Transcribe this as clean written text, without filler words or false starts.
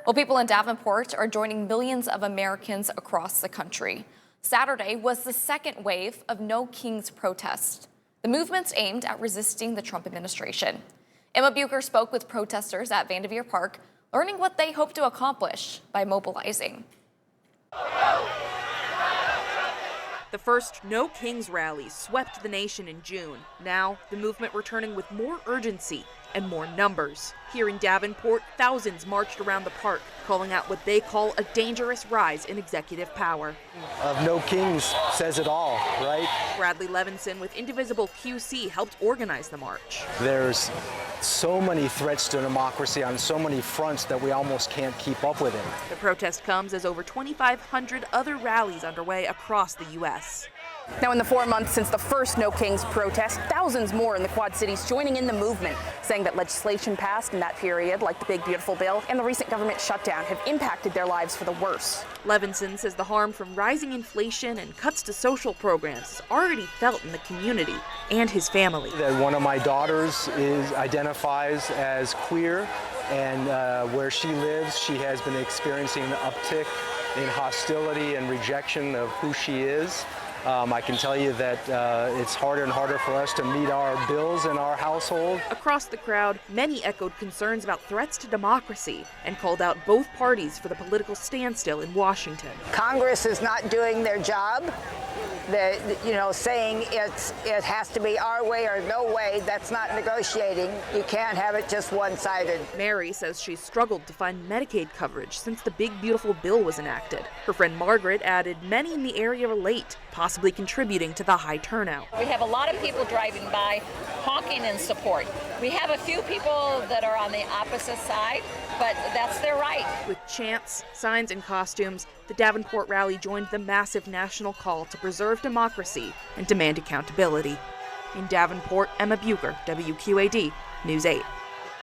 Well, people in Davenport are joining millions of Americans across the country. Saturday was the second wave of No Kings protests. The movement's aimed at resisting the Trump administration. Emma Bucher spoke with protesters at Davenport Park, learning what they hope to accomplish by mobilizing. The first No Kings rally swept the nation in June. Now, the movement returning with more urgency and more numbers. Here in Davenport, thousands marched around the park, calling out what they call a dangerous rise in executive power. No Kings says it all, right? Bradley Levinson with Indivisible QC helped organize the march. There's so many threats to democracy on so many fronts that we almost can't keep up with it. The protest comes as over 2,500 other rallies underway across the U.S. Now, in the 4 months since the first No Kings protest, thousands more in the Quad Cities joining in the movement, saying that legislation passed in that period, like the Big Beautiful Bill and the recent government shutdown, have impacted their lives for the worse. Levinson says the harm from rising inflation and cuts to social programs is already felt in the community and his family. That one of my daughters identifies as queer, and where she lives, she has been experiencing an uptick in hostility and rejection of who she is. I can tell you that it's harder and harder for us to meet our bills in our household. Across the crowd, many echoed concerns about threats to democracy and called out both parties for the political standstill in Washington. Congress is not doing their job. Saying it has to be our way or no way, that's not negotiating. You can't have it just one-sided. Mary says she's struggled to find Medicaid coverage since the Big Beautiful Bill was enacted. Her friend Margaret added many in the area are late, possibly contributing to the high turnout. We have a lot of people driving by honking in support. We have a few people that are on the opposite side, but that's their right. With chants, signs, and costumes, the Davenport rally joined the massive national call to preserve democracy and demand accountability. In Davenport, Emma Bucher, WQAD News 8.